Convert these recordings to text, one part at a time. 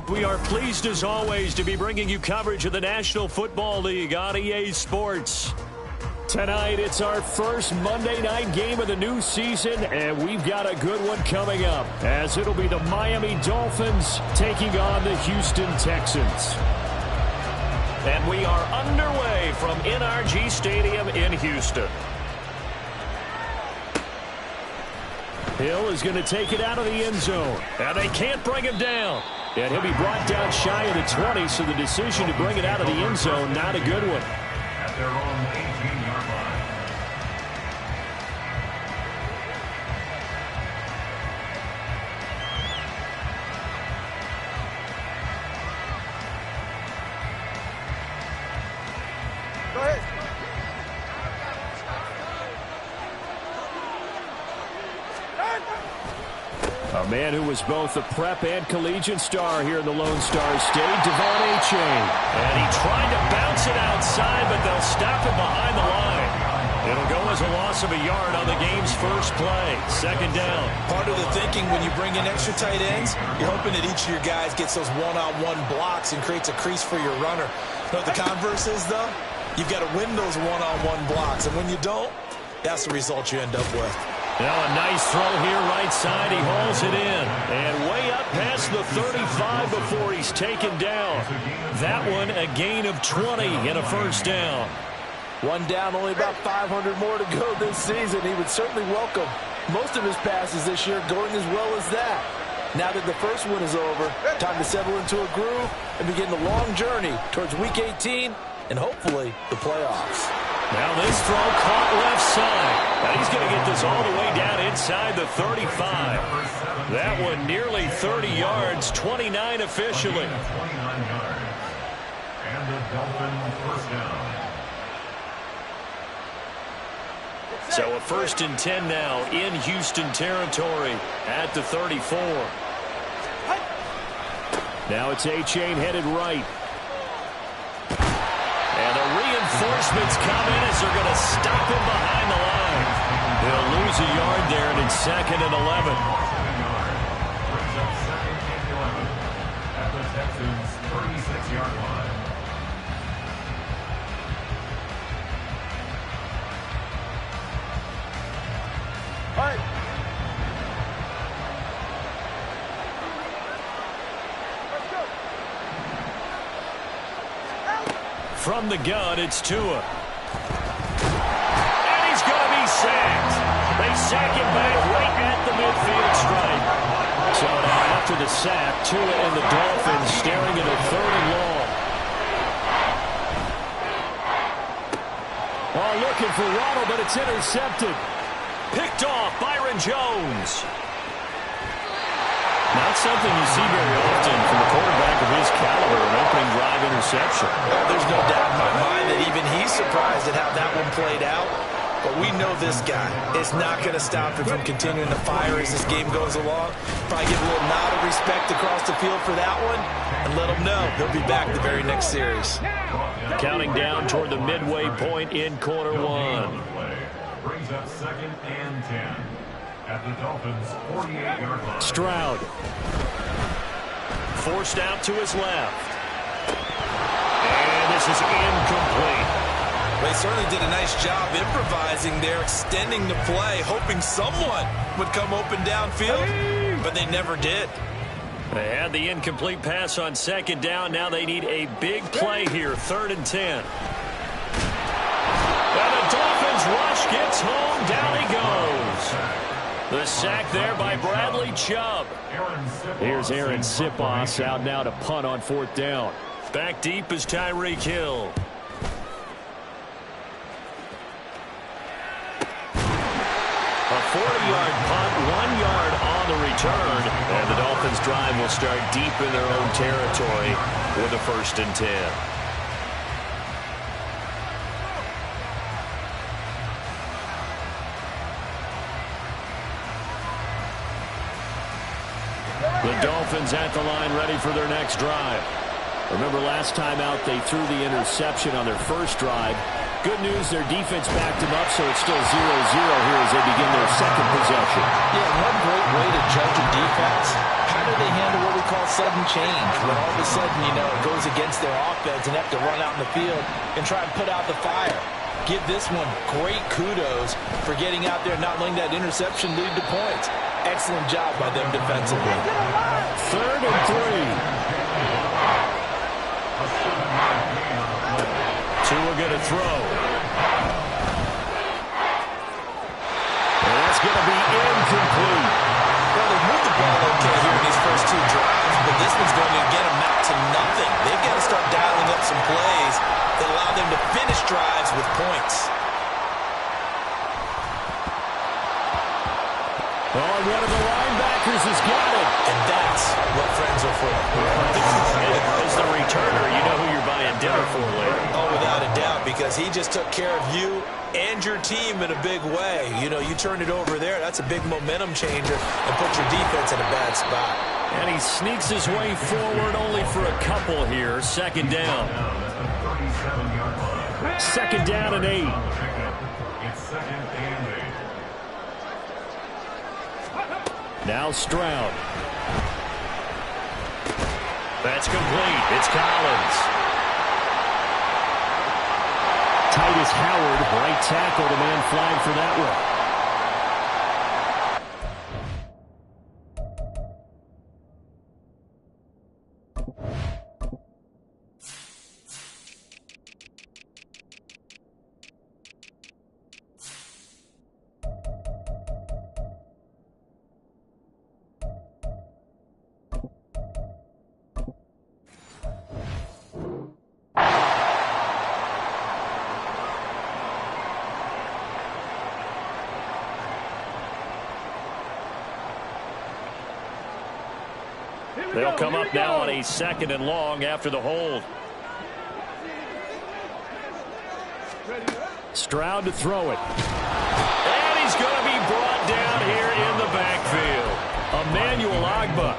We are pleased as always to be bringing you coverage of the National Football League on EA Sports. Tonight, it's our first Monday night game of the new season, and we've got a good one coming up, as it'll be the Miami Dolphins taking on the Houston Texans. And we are underway from NRG Stadium in Houston. Hill is going to take it out of the end zone, and they can't bring him down. And he'll be brought down shy of the 20, so the decision to bring it out of the end zone, not a good one. At their own 18-yard line. Go ahead. A man who was both a prep and collegiate star here in the Lone Star State, Devon Achane. And he tried to bounce it outside, but they'll stop him behind the line. It'll go as a loss of a yard on the game's first play. Second down. Part of the thinking when you bring in extra tight ends, you're hoping that each of your guys gets those one-on-one blocks and creates a crease for your runner. You know what the converse is, though? You've got to win those one-on-one blocks, and when you don't, that's the result you end up with. Now a nice throw here right side. He hauls it in. And way up past the 35 before he's taken down. That one a gain of 20 and a first down. One down, only about 500 more to go this season. He would certainly welcome most of his passes this year going as well as that. Now that the first one is over, time to settle into a groove and begin the long journey towards Week 18 and hopefully the playoffs. Now this throw caught left side. Now he's going to get this all the way down inside the 35. That one nearly 30 yards, 29 officially. 29 yards. And the Dolphins first down. So a 1st and 10 now in Houston territory at the 34. Now it's Achane headed right. And the reinforcements come in as they're going to stop him behind the line. He'll lose a yard there, and it's 2nd and 11. Brings up 2nd and 11 at the Texans' 36-yard line. All right. From the gun, it's Tua. And he's going to be sacked. They sack him back right at the midfield stripe. So now after the sack, Tua and the Dolphins staring at a 3rd and long. Oh, looking for Waddle, but it's intercepted. Picked off, Byron Jones. Not something you see very often from a quarterback of his caliber, an opening drive interception. There's no doubt in my mind that even he's surprised at how that one played out. But we know this guy is not going to stop him from continuing to fire as this game goes along. Probably give a little nod of respect across the field for that one and let him know he'll be back the very next series. Counting down toward the midway point in quarter one. Brings up 2nd and 10 at the Dolphins' 48-yard line. Stroud. Forced out to his left. And this is incomplete. They certainly did a nice job improvising there, extending the play, hoping someone would come open downfield, but they never did. They had the incomplete pass on 2nd down. Now they need a big play here, 3rd and 10. And the Dolphins rush gets home. Down he goes. The sack there by Bradley Chubb. Here's Aaron Sipos out now to punt on 4th down. Back deep is Tyreek Hill. A 40-yard punt, 1 yard on the return. And the Dolphins drive will start deep in their own territory with a 1st and 10. The Dolphins at the line ready for their next drive. Remember last time out they threw the interception on their first drive. Good news, their defense backed them up, so it's still 0-0 here as they begin their second possession. Yeah, one great way to judge a defense, how better they handle what we call sudden change, when all of a sudden, you know, it goes against their offense and have to run out in the field and try and put out the fire. Give this one great kudos for getting out there and not letting that interception lead to points. Excellent job by them defensively. 3rd and 3. Tua going to throw. And that's going to be incomplete. Well, they've moved the ball okay here in these first 2 drives, but this one's going to again amount to nothing. They've got to start dialing up some plays that allow them to finish drives with points. Oh, and one of the linebackers has got it. And that's what friends are for. As the returner, you know who you're buying dinner for later. Oh, without a doubt, because he just took care of you and your team in a big way. You know, you turned it over there. That's a big momentum changer and put your defense in a bad spot. And he sneaks his way forward only for a couple here. 2nd down. 2nd down and 8. It's 2nd and 8. Now Stroud. That's complete. It's Collins. Titus Howard, right tackle, the man flying for that one. They'll come up now on a 2nd and long after the hold. Stroud to throw it. And he's going to be brought down here in the backfield. Emmanuel Ogbah.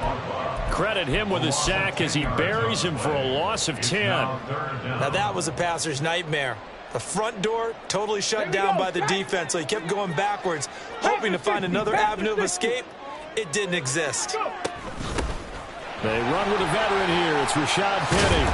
Credit him with a sack as he buries him for a loss of 10. Now that was a passer's nightmare. The front door totally shut down by the defense, so he kept going backwards, hoping to find another avenue of escape. It didn't exist. They run with a veteran here. It's Rashad Penny.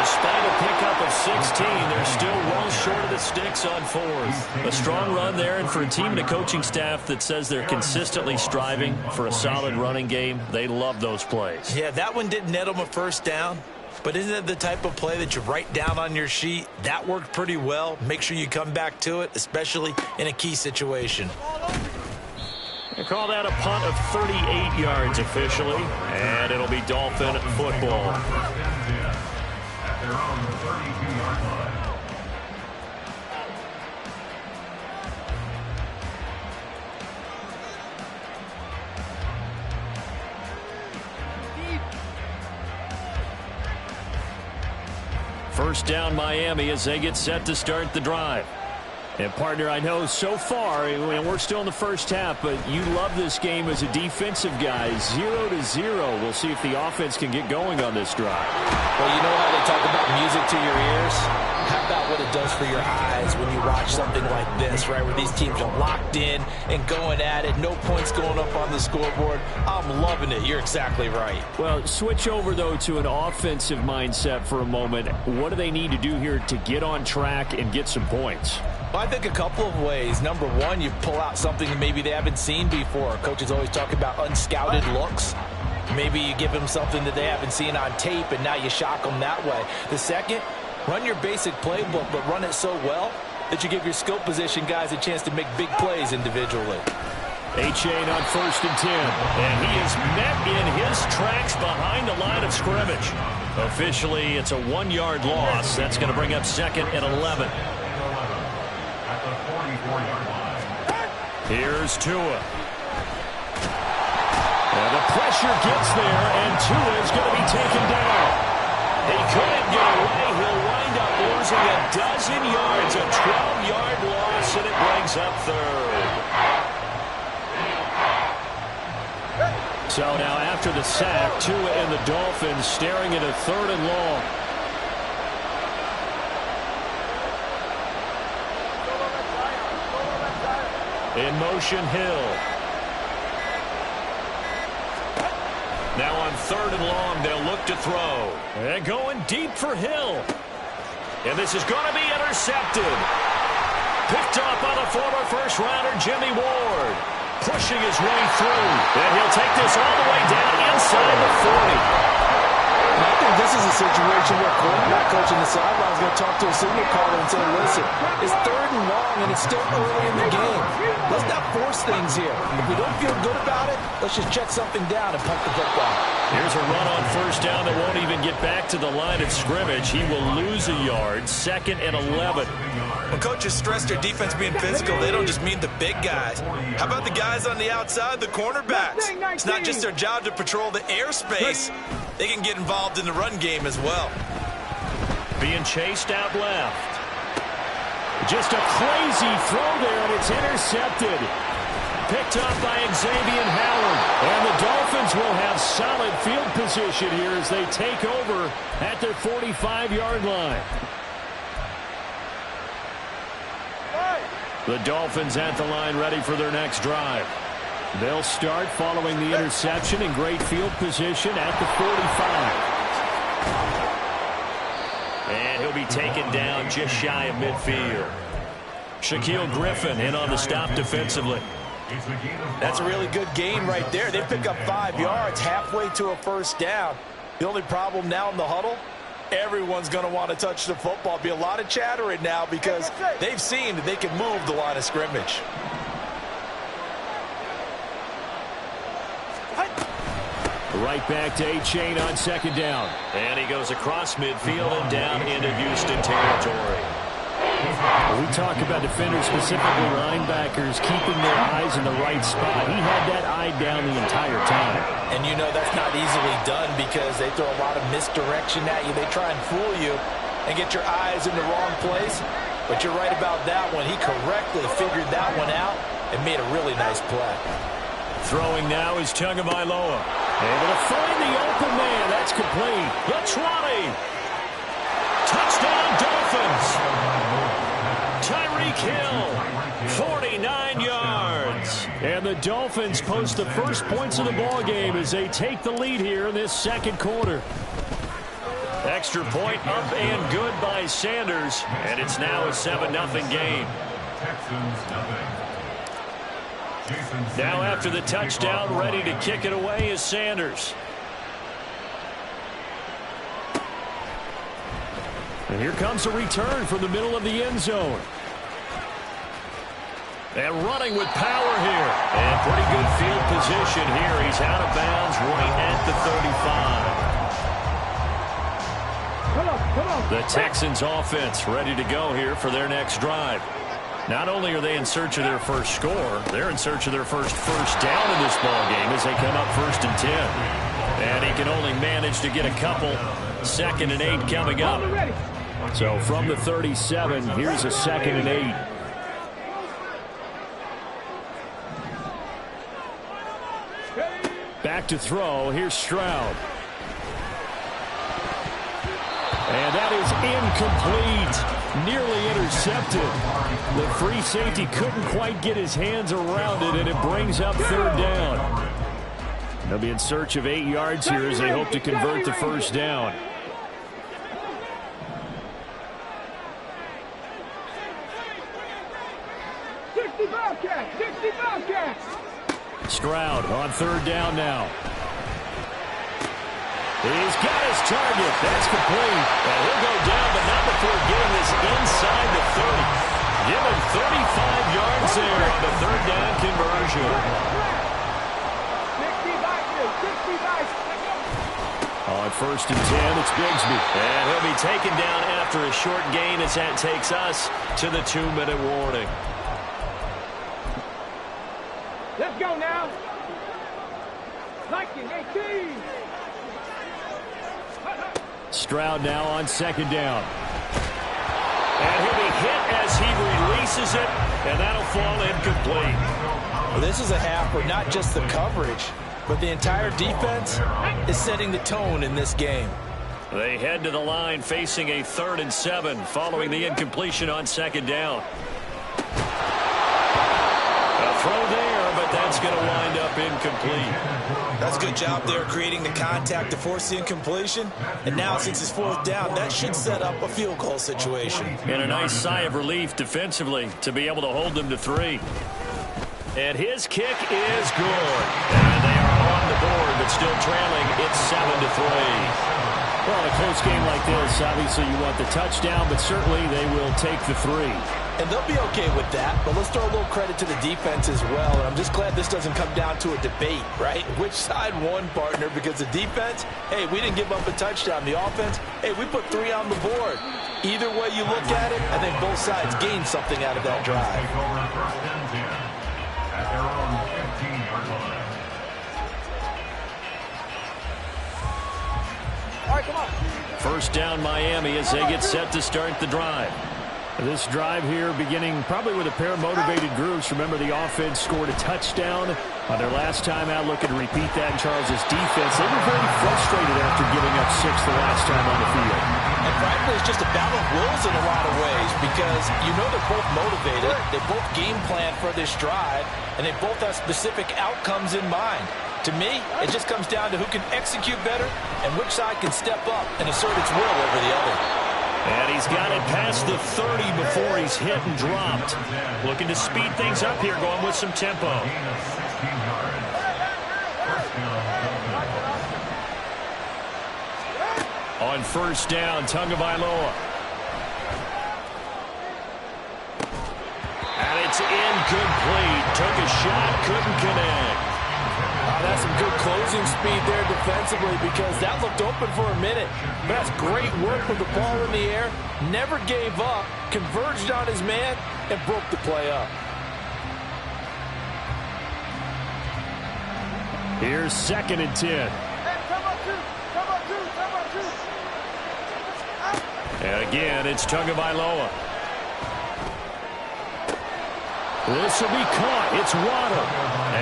Despite a pickup of 16, they're still well short of the sticks on 4th. A strong run there, and for a team and a coaching staff that says they're consistently striving for a solid running game, they love those plays. Yeah, that one didn't net them a 1st down, but isn't it the type of play that you write down on your sheet? That worked pretty well. Make sure you come back to it, especially in a key situation. They call that a punt of 38 yards officially, and it'll be Dolphin football. At their own 32-yard line. First down Miami as they get set to start the drive. And, partner, I know so far, and we're still in the first half, but you love this game as a defensive guy. 0-0. We'll see if the offense can get going on this drive. Well, you know how they talk about music to your ears? How about what it does for your eyes when you watch something like this, right, where these teams are locked in and going at it, no points going up on the scoreboard? I'm loving it. You're exactly right. Well, switch over, though, to an offensive mindset for a moment. What do they need to do here to get on track and get some points? Well, I think a couple of ways. Number one, you pull out something that maybe they haven't seen before. Coaches always talk about unscouted looks. Maybe you give them something that they haven't seen on tape, and now you shock them that way. The second, run your basic playbook, but run it so well that you give your skill position guys a chance to make big plays individually. A-Chain on 1st and 10. And he is met in his tracks behind the line of scrimmage. Officially, it's a 1-yard loss. That's going to bring up 2nd and 11. At the 44-yard line. Here's Tua. And the pressure gets there, and Tua is going to be taken down. He couldn't get away. He'll wind up losing a dozen yards, a 12-yard loss, and it brings up 3rd. So now after the sack, Tua and the Dolphins staring at a 3rd and long. In motion, Hill. Now on 3rd and long, they'll look to throw. And going deep for Hill. And this is going to be intercepted. Picked up by the former first-rounder Jimmy Ward. Pushing his way through. And he'll take this all the way down inside the 40. I think this is a situation where quarterback coach in the sideline is going to talk to a signal caller and say, listen, it's 3rd and long and it's still early in the game. Let's not force things here. If we don't feel good about it, let's just check something down and punt the football. Here's a run on 1st down that won't even get back to the line of scrimmage. He will lose a yard. 2nd and 11. When coaches stress their defense being physical, they don't just mean the big guys. How about the guys on the outside, the cornerbacks? It's not just their job to patrol the airspace. They can get involved in the run game as well. Being chased out left. Just a crazy throw there, and it's intercepted. Picked up by Xavier Howard. And the Dolphins will have solid field position here as they take over at their 45-yard line. The Dolphins at the line ready for their next drive. They'll start following the interception in great field position at the 45. And he'll be taken down just shy of midfield. Shaquille Griffin in on the stop defensively. That's a really good gain right there. They pick up 5 yards halfway to a 1st down. The only problem now in the huddle, everyone's going to want to touch the football. Be a lot of chattering now because they've seen that they can move the line of scrimmage. Right back to A-Chain on 2nd down. And he goes across midfield and down into Houston territory. We talk about defenders, specifically linebackers, keeping their eyes in the right spot. He had that eye down the entire time. And you know that's not easily done because they throw a lot of misdirection at you. They try and fool you and get your eyes in the wrong place. But you're right about that one. He correctly figured that one out and made a really nice play. Throwing now is Tagovailoa. Able to find the open man. That's complete. The 20. Touchdown Dolphins. Tyreek Hill, 49 yards. And the Dolphins post the first points of the ball game as they take the lead here in this 2nd quarter. Extra point up and good by Sanders. And it's now a 7-0 game. Now after the touchdown, ready to kick it away is Sanders. And here comes a return from the middle of the end zone. And running with power here. And pretty good field position here. He's out of bounds right at the 35. The Texans offense ready to go here for their next drive. Not only are they in search of their first score, they're in search of their first down in this ball game as they come up 1st and 10. And he can only manage to get a couple. 2nd and 8 coming up. So from the 37, here's a 2nd and 8. Back to throw. Here's Stroud. And that is incomplete. Nearly intercepted. The free safety couldn't quite get his hands around it, and it brings up 3rd down. They'll be in search of 8 yards here as they hope to convert the 1st down. Stroud on 3rd down now. He's got his target. That's complete. And he'll go down, but not before getting this inside the 30. Give him 35 yards there on the 3rd down conversion. On 1st and 10, it's Bigsby. And he'll be taken down after a short gain as that takes us to the 2-minute warning. Let's go now. 19-18. Stroud now on 2nd down. And he'll be hit as he releases it, and that'll fall incomplete. Well, this is a half where not just the coverage, but the entire defense is setting the tone in this game. They head to the line facing a 3rd and 7 following the incompletion on 2nd down. A throw there, but that's going to wind up incomplete. That's a good job there creating the contact to force the incompletion. And now, since it's 4th down, that should set up a field goal situation. And a nice sigh of relief defensively to be able to hold them to 3. And his kick is good. And they are on the board, but still trailing. It's 7-3. Well, in a close game like this, obviously you want the touchdown, but certainly they will take the 3. And they'll be okay with that, but let's throw a little credit to the defense as well. And I'm just glad this doesn't come down to a debate, right? Which side won, partner? Because the defense, hey, we didn't give up a touchdown. The offense, hey, we put 3 on the board. Either way you look at it, I think both sides gained something out of that drive. Take over 1st and 10 at their own 15-yard line. All right, come on. First down Miami as they get set to start the drive. This drive here beginning probably with a pair of motivated groups. Remember, the offense scored a touchdown on their last time out, looking to repeat that in Charles' defense. They were very frustrated after giving up 6 the last time on the field. And frankly, it's just a battle of wills in a lot of ways because you know they're both motivated. They both game plan for this drive, and they both have specific outcomes in mind. To me, it just comes down to who can execute better and which side can step up and assert its will over the other. And he's got it past the 30 before he's hit and dropped. Looking to speed things up here, going with some tempo. On first down, Tagovailoa. And it's incomplete. Took a shot, couldn't connect. That's some good closing speed there defensively because that looked open for a minute. That's great work with the ball in the air. Never gave up, converged on his man, and broke the play up. Here's 2nd and 10. And again, it's Tagovailoa. This will be caught. It's Waddle.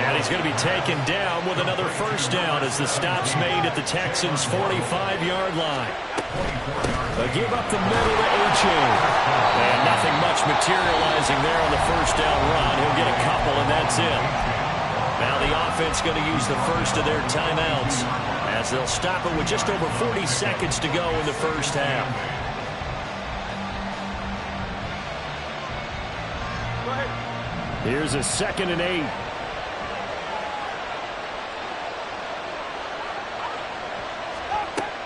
And he's going to be taken down with another first down as the stop's made at the Texans' 45-yard line. A give up the middle to A-Chain. And nothing much materializing there on the first down run. He'll get a couple, and that's it. Now the offense going to use the first of their timeouts as they'll stop it with just over 40 seconds to go in the first half. Here's a 2nd and 8.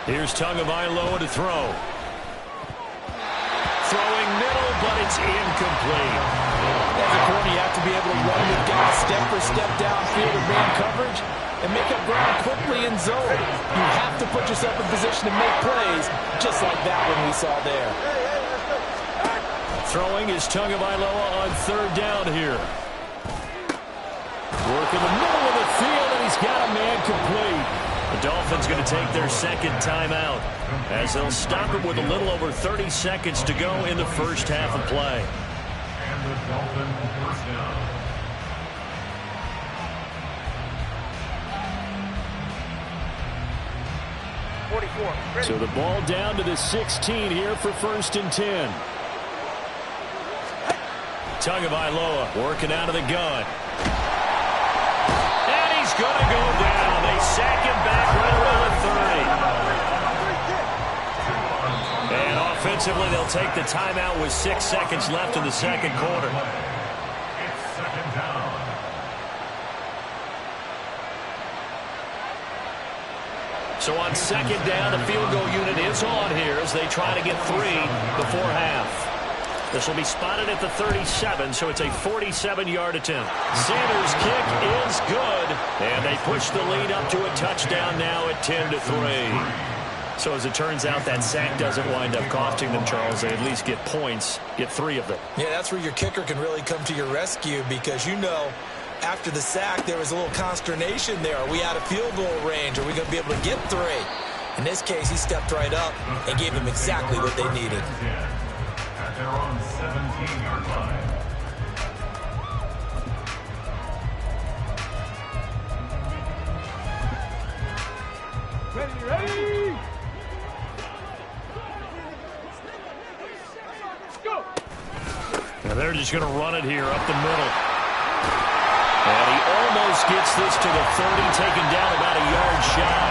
Here's Tagovailoa to throw. Throwing middle, but it's incomplete. As a corner, you have to be able to run with guys step for step downfield in man coverage and make up ground quickly in zone. You have to put yourself in position to make plays, just like that one we saw there. Throwing is Tagovailoa on 3rd down here. Work in the middle of the field, and he's got a man complete. The Dolphins going to take their 2nd timeout as they'll stop it with a little over 30 seconds to go in the first half of play. And the Dolphins first down. So the ball down to the 16 here for 1st and 10. Tagovailoa working out of the gun. And he's going to go down. They sack him back right around the 30. And offensively, they'll take the timeout with 6 seconds left in the 2nd quarter. It's 2nd down. So on 2nd down, the field goal unit is on here as they try to get 3 before half. This will be spotted at the 37, so it's a 47-yard attempt. Sanders' kick is good, and they push the lead up to a touchdown now at 10-3. So as it turns out, that sack doesn't wind up costing them, Charles. They at least get points, get 3 of them. Yeah, that's where your kicker can really come to your rescue because you know after the sack there was a little consternation there. Are we out of field goal range? Are we going to be able to get 3? In this case, he stepped right up and gave them exactly what they needed. At their own 17-yard line. Ready? Let's go. Now they're just going to run it here up the middle. And he almost gets this to the 30, taken down about a yard shy.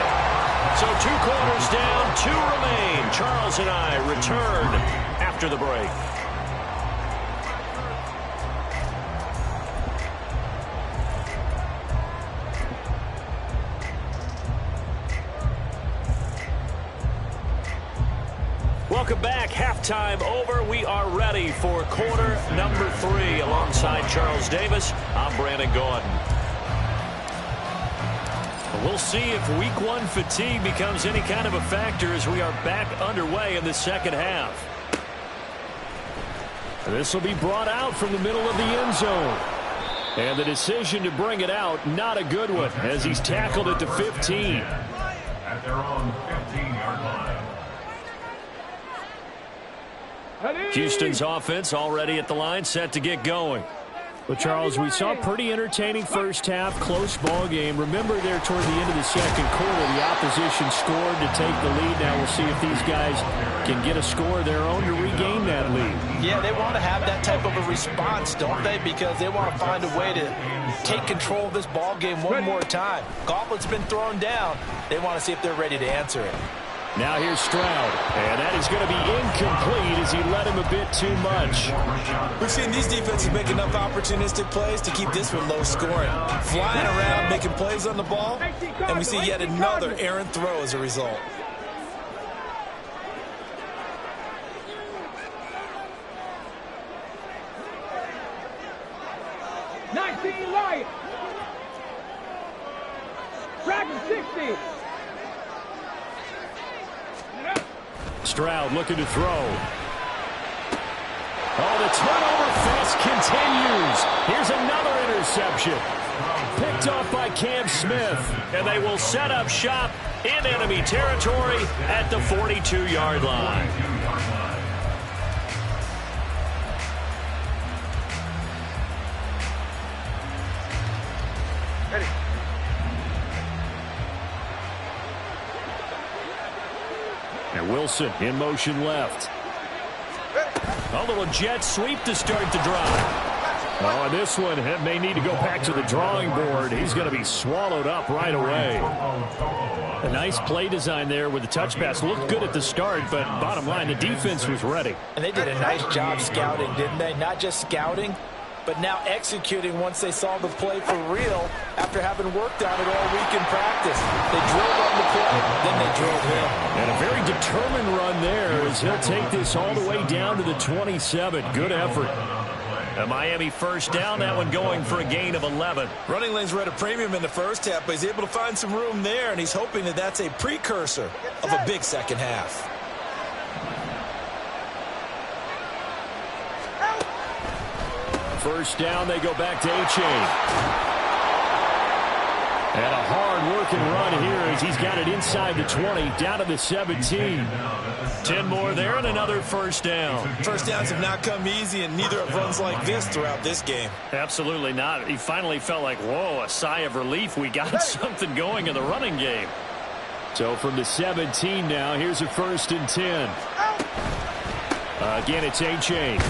So 2 quarters down, 2 remain. Charles and I return after the break. Welcome back. Halftime over. We are ready for quarter number 3. Alongside Charles Davis, I'm Brandon Gordon. We'll see if week 1 fatigue becomes any kind of a factor as we are back underway in the second half. This will be brought out from the middle of the end zone. And the decision to bring it out, not a good one, as he's tackled at the 15. At their own 15-yard line. Houston's offense already at the line, set to get going. Well, Charles, we saw a pretty entertaining first half, close ball game. Remember there toward the end of the second quarter, the opposition scored to take the lead. Now we'll see if these guys can get a score of their own to regain that lead. Yeah, they want to have that type of a response, don't they? Because they want to find a way to take control of this ball game one more time. Gauntlet's been thrown down. They want to see if they're ready to answer it. Now here's Stroud, and that is going to be incomplete as he let him a bit too much. We've seen these defenses make enough opportunistic plays to keep this one low scoring. Flying around, making plays on the ball, and we see yet another errant throw as a result. Stroud looking to throw. Oh, the turnover fest continues. Here's another interception. Picked off by Cam Smith. And they will set up shop in enemy territory at the 42-yard line. And Wilson in motion left. A little jet sweep to start the drive. Oh, and this one may need to go back to the drawing board. He's going to be swallowed up right away. A nice play design there with the touch pass. Looked good at the start, but bottom line, the defense was ready. And they did a nice job scouting, didn't they? Not just scouting, but now executing once they saw the play for real after having worked on it all week in practice. They drilled on the play, then they drilled him. And a very determined run there as he'll take this all the way down to the 27. Good effort. A Miami first down, that one going for a gain of 11. Running lanes were at a premium in the first half, but he's able to find some room there, and he's hoping that that's a precursor of a big second half. First down, they go back to A-Chain. And a hard-working run here as he's got it inside the 20, down to the 17. 10 more there and another first down. First downs have not come easy, and neither have runs like this throughout this game. Absolutely not. He finally felt like, whoa, a sigh of relief. We got something going in the running game. So from the 17 now, here's a 1st and 10. Again, it's A-Chain.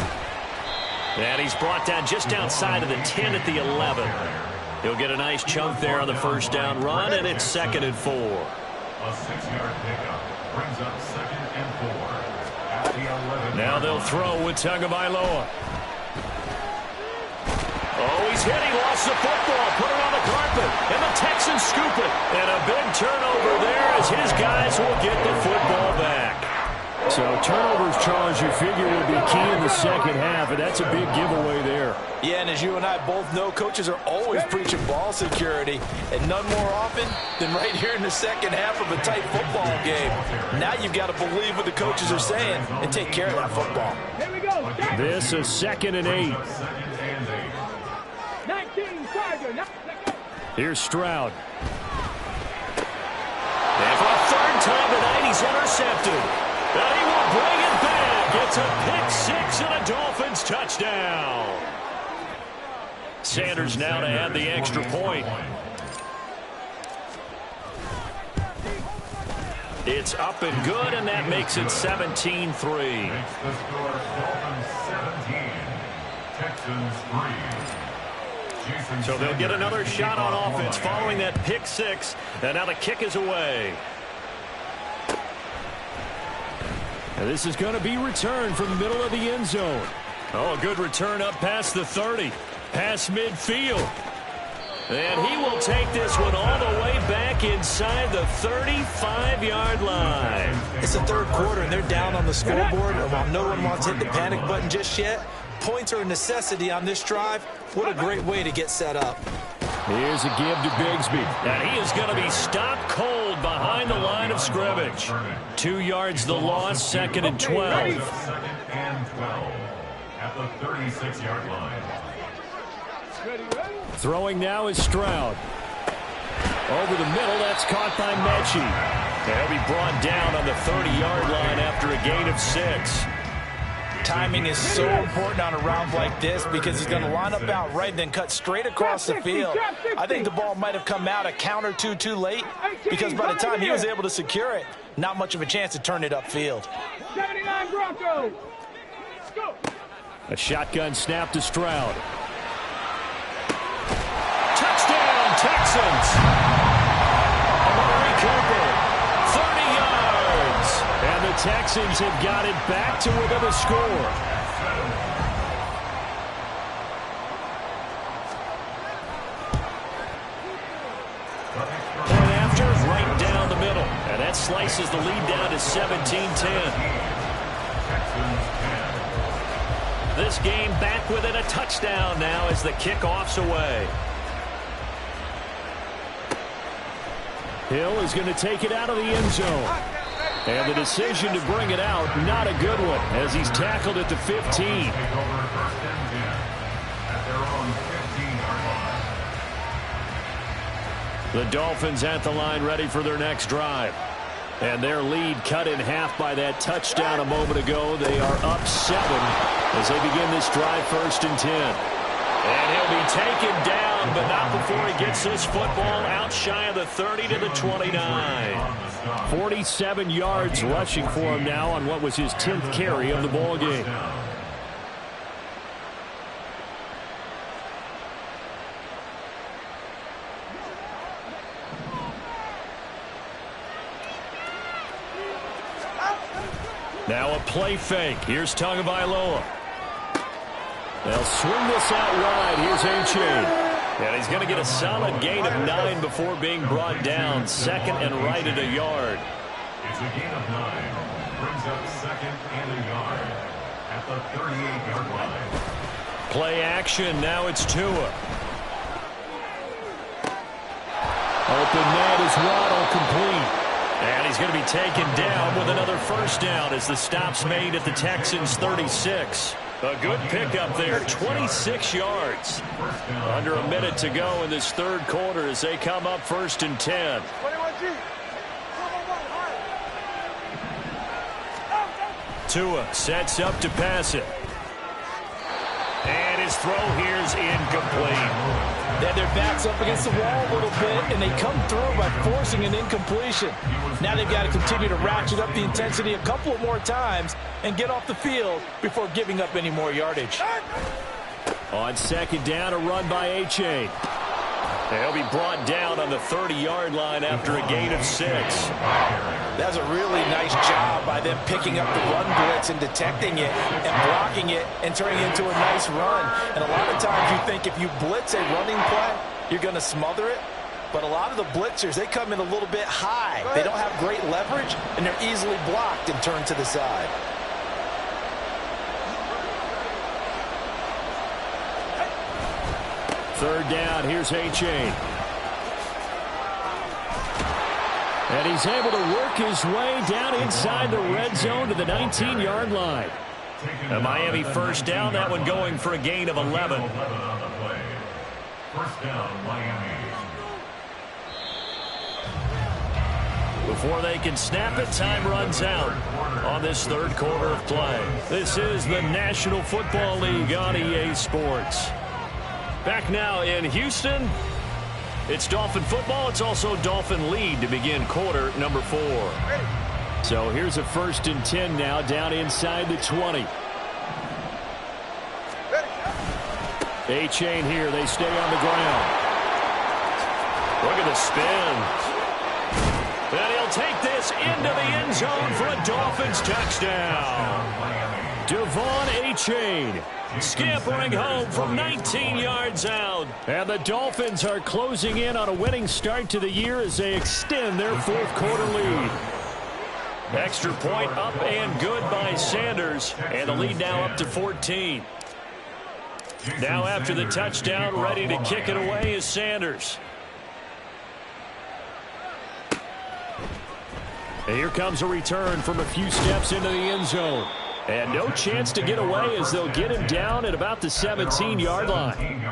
And he's brought down just outside of the 10 at the 11. He'll get a nice chunk there on the first down run, and it's 2nd and 4. A 6-yard pickup brings up 2nd and 4 at the 11. Now they'll throw with Tagovailoa. Oh, he's hit. He lost the football. Put it on the carpet. And the Texans scoop it. And a big turnover there as his guys will get the football back. So turnovers, Charles, you figure will be key in the second half, and that's a big giveaway there. Yeah, and as you and I both know, coaches are always preaching ball security, and none more often than right here in the second half of a tight football game. Now you've got to believe what the coaches are saying and take care of that football. Here we go. This is 2nd and 8. 19 Charger. Here's Stroud. And for a 3rd time tonight, he's intercepted. And he will bring it back. It's a pick 6 and a Dolphins touchdown. Sanders now to add the extra point. It's up and good, and that makes it 17-3. Makes the score Dolphins 17, Texans 3. So they'll get another shot on offense following that pick six. And now the kick is away. And this is going to be returned from the middle of the end zone. Oh, a good return up past the 30. Past midfield. And he will take this one all the way back inside the 35-yard line. It's the third quarter, and they're down on the scoreboard. And while no one wants to hit the panic button just yet, points are a necessity on this drive. What a great way to get set up. Here's a give to Bigsby. And he is going to be stopped cold behind the line of scrimmage. 2 yards the loss, 2nd and 12. 2nd and 12 at the 36-yard line. Throwing now is Stroud. Over the middle, that's caught by Mechie. He'll be brought down on the 30-yard line after a gain of 6. Timing is so important on a round like this because he's going to line up out right and then cut straight across the field. I think the ball might have come out a count or two too late because by the time he was able to secure it, not much of a chance to turn it upfield. 79 Broncos. Let's go. A shotgun snap to Stroud. Touchdown, Texans. Amari Cooper, 30 yards. And the Texans have got it back to within a score. And after, right down the middle. And that slices the lead down to 17-10. This game back within a touchdown now as the kickoff's away. Hill is going to take it out of the end zone. And the decision to bring it out, not a good one, as he's tackled at the 15. The Dolphins at the line ready for their next drive. And their lead cut in half by that touchdown a moment ago. They are up 7 as they begin this drive 1st and 10. And he'll be taken down, but not before he gets this football out shy of the 30 to the 29. 47 yards rushing for him now on what was his 10th carry of the ball game. Now a play fake. Here's Tagovailoa. They'll swing this out wide. Here's A-Chain. And he's going to get a solid gain of 9 before being brought down. 2nd and right at a yard. It's a gain of 9. Brings up 2nd and a yard at the 38-yard line. Play action. Now it's Tua. Open net is Waddle, complete. And he's going to be taken down with another first down as the stop's made at the Texans' 36. A good pickup there, 26 yards. Under a minute to go in this third quarter as they come up 1st and 10. Tua sets up to pass it. And his throw here's incomplete. Then their backs up against the wall a little bit, and they come through by forcing an incompletion. Now they've got to continue to ratchet up the intensity a couple of more times and get off the field before giving up any more yardage. On 2nd down, a run by A-Chain. He'll be brought down on the 30-yard line after a gain of 6. That's a really nice job by them picking up the run blitz and detecting it and blocking it and turning it into a nice run. And a lot of times you think if you blitz a running play, you're going to smother it. But a lot of the blitzers, they come in a little bit high. They don't have great leverage, and they're easily blocked and turned to the side. Third down, here's A-Chain. And he's able to work his way down inside the red zone to the 19-yard line. A Miami first down, that one going for a gain of 11. First down, Miami. Before they can snap it, time runs out on this third quarter of play. This is the National Football League on EA Sports. Back now in Houston, it's Dolphin football. It's also Dolphin lead to begin quarter number 4. So here's a 1st and 10 now down inside the 20. A-chain here. They stay on the ground. Look at the spin. And he'll take this into the end zone for a Dolphins touchdown. Devon A-chain scampering home from 19 yards out. And the Dolphins are closing in on a winning start to the year as they extend their fourth quarter lead. Extra point up and good by Sanders. And the lead now up to 14. Now after the touchdown, ready to kick it away is Sanders. And here comes a return from a few steps into the end zone. And no chance to get away as they'll get him down at about the 17-yard line.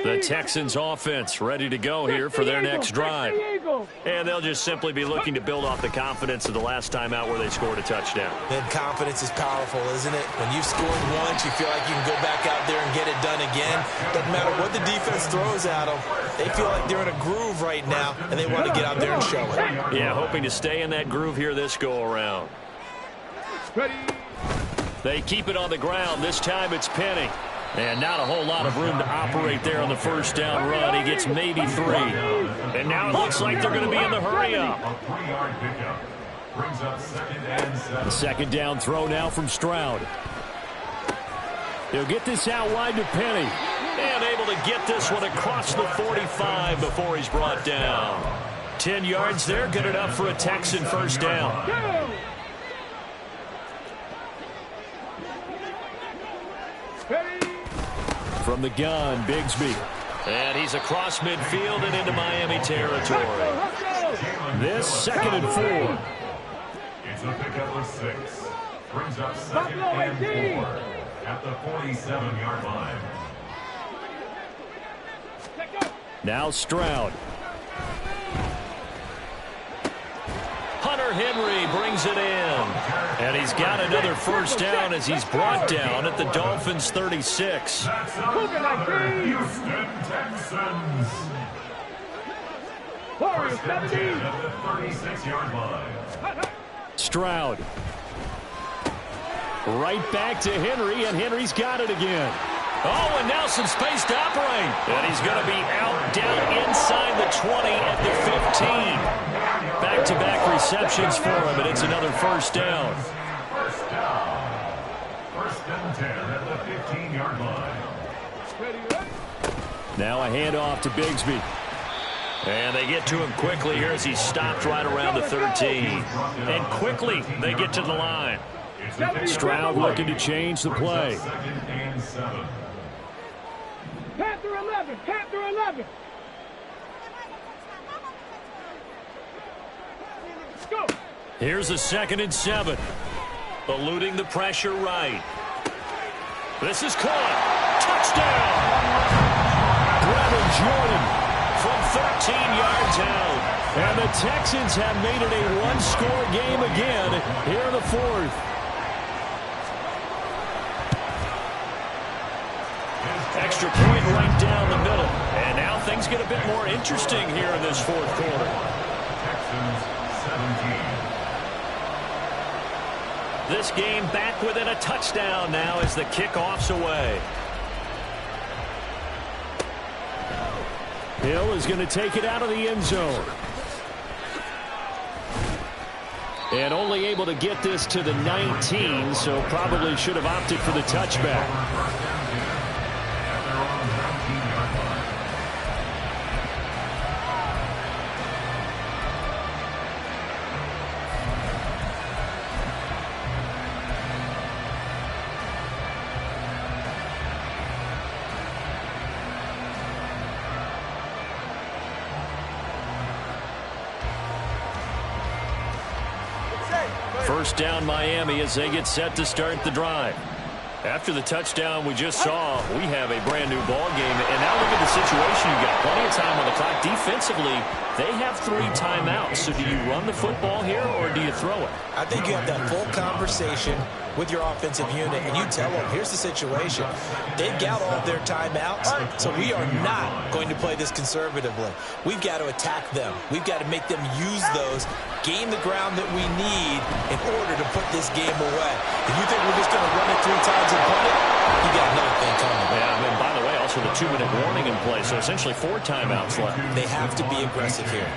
The Texans offense ready to go here for their next drive. And they'll just simply be looking to build off the confidence of the last time out where they scored a touchdown. And confidence is powerful, isn't it? When you've scored once, you feel like you can go back out there and get it done again. Doesn't matter what the defense throws at them. They feel like they're in a groove right now, and they want to get out there and show it. Yeah, hoping to stay in that groove here this go-around. They keep it on the ground. This time it's Penny. And not a whole lot of room to operate there on the first down run. He gets maybe 3. And now it looks like they're going to be in the hurry-up. The second down throw now from Stroud. He'll get this out wide to Penny. And able to get this one across the 45 before he's brought down. 10 yards there, good enough for a Texan first down. From the gun, Bigsby. And he's across midfield and into Miami territory. This 2nd and 4. It's a pickup of 6. Brings up 2nd and 4 at the 47-yard line. Now Stroud. Hunter Henry brings it in. And he's got another first down as he's brought down at the Dolphins' 36. That's the Houston Texans. First and 10 at the 36-yard line. Stroud. Right back to Henry, and Henry's got it again. Oh, and now some space to operate. And he's going to be out down inside the 20 at the 15. Back-to-back receptions for him, and it's another first down. First down. First and 10 at the 15-yard line. Now a handoff to Bigsby. And they get to him quickly here as he stopped right around the 13. And quickly they get to the line. Stroud looking to change the play. Second and 7. Panther 11, Panther 11. Go. Here's a 2nd and 7. Eluding the pressure right. This is caught. Touchdown! Brevin Jordan from 13 yards out. And the Texans have made it a one-score game again here in the 4th. Extra point right down the middle. And now things get a bit more interesting here in this 4th quarter. Texans 17. This game back within a touchdown now as the kickoff's away. Hill is going to take it out of the end zone. And only able to get this to the 19, so probably should have opted for the touchback. First down Miami as they get set to start the drive. After the touchdown we just saw, we have a brand new ball game. And now look at the situation. You've got plenty of time on the clock. Defensively, they have 3 timeouts. So do you run the football here or do you throw it? I think you have that full conversation with your offensive unit, and you tell them, here's the situation. They've got all their timeouts, so we are not going to play this conservatively. We've got to attack them. We've got to make them use those, gain the ground that we need in order to put this game away. If you think we're just going to run it 3 times and punt it, you got nothing coming. 2-minute warning in play, so essentially 4 timeouts left. They have to be aggressive here.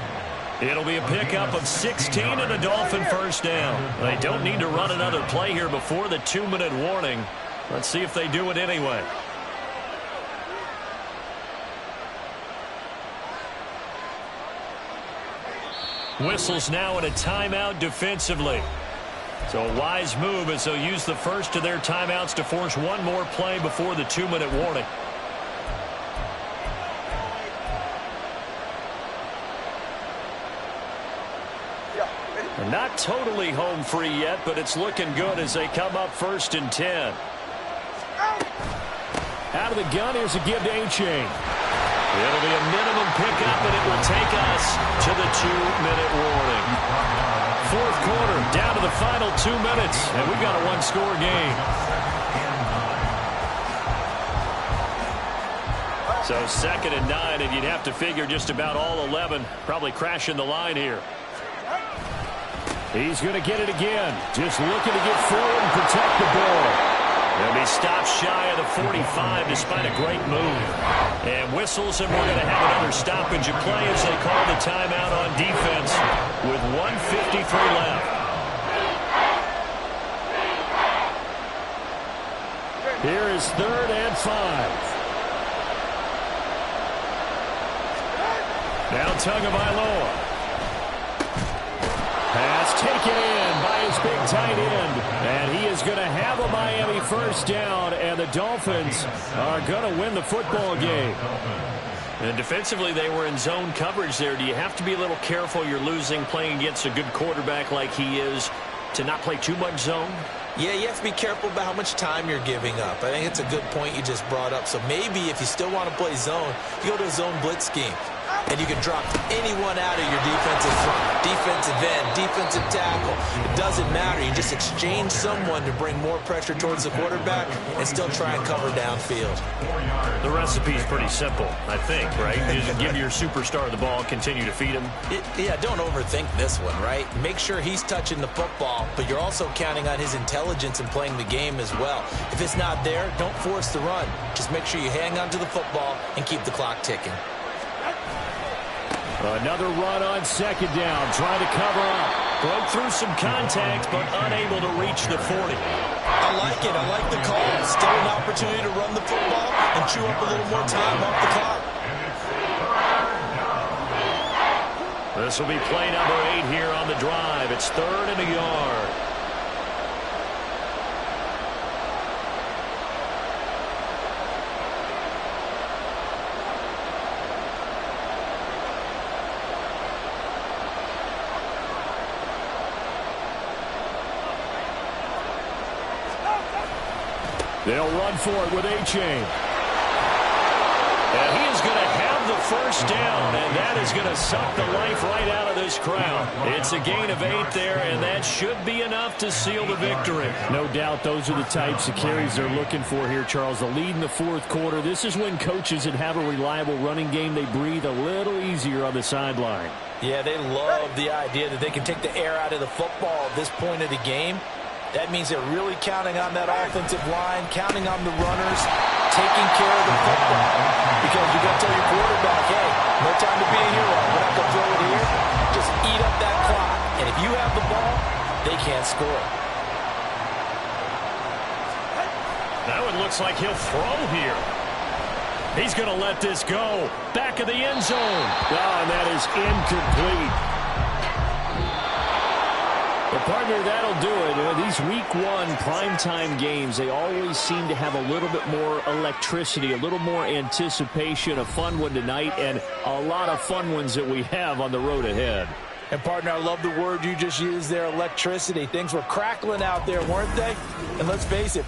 It'll be a pickup of 16 and a Dolphin first down. They don't need to run another play here before the 2-minute warning. Let's see if they do it anyway. Whistles now in a timeout defensively. So a wise move as they'll use the first of their timeouts to force one more play before the 2-minute warning. They're not totally home free yet, but it's looking good as they come up 1st and 10. Out of the gun, here's a give to A-Chain. It'll be a minimum pickup, and it will take us to the 2-minute warning. 4th quarter, down to the final 2 minutes, and we've got a 1-score game. So 2nd and 9, and you'd have to figure just about all 11 probably crashing the line here. He's going to get it again. Just looking to get forward and protect the ball. He'll be stopped shy of the 45 despite a great move. And whistles, and we're going to have another stoppage of play as they call the timeout on defense with 1:53 left. Here is 3rd and 5. Now Tagovailoa. Pass taken in by his big tight end. And he is going to have a Miami first down, and the Dolphins are going to win the football game. And defensively, they were in zone coverage there. Do you have to be a little careful? You're losing playing against a good quarterback like he is to not play too much zone? Yeah, you have to be careful about how much time you're giving up. I think it's a good point you just brought up. So maybe if you still want to play zone, you go to a zone blitz scheme. And you can drop anyone out of your defensive front, defensive end, defensive tackle. It doesn't matter. You just exchange someone to bring more pressure towards the quarterback and still try and cover downfield. The recipe's pretty simple, I think, right? You just give your superstar the ball, continue to feed him. Yeah, don't overthink this one, right? Make sure he's touching the football, but you're also counting on his intelligence in playing the game as well. If it's not there, don't force the run. Just make sure you hang on to the football and keep the clock ticking. Another run on 2nd down, trying to cover up. Broke through some contact, but unable to reach the 40. I like it. I like the call. Still an opportunity to run the football and chew up a little more time off the clock. This will be play number 8 here on the drive. It's 3rd and a yard. They'll run for it with A-Chain. And he is going to have the first down, and that is going to suck the life right out of this crowd. It's a gain of 8 there, and that should be enough to seal the victory. No doubt those are the types of carries they're looking for here, Charles. The lead in the 4th quarter. This is when coaches that have a reliable running game, they breathe a little easier on the sideline. Yeah, they love the idea that they can take the air out of the football at this point of the game. That means they're really counting on that offensive line, counting on the runners, taking care of the football. Because you're going to tell your quarterback, hey, no time to be a hero. We're not going to throw it here. Just eat up that clock. And if you have the ball, they can't score. Now it looks like he'll throw here. He's going to let this go. Back of the end zone. Oh, and that is incomplete. Well, partner, that'll do it. These Week 1 primetime games, they always seem to have a little bit more electricity, a little more anticipation. A fun one tonight, and a lot of fun ones that we have on the road ahead. And, partner, I love the word you just used there, electricity. Things were crackling out there, weren't they? And let's face it,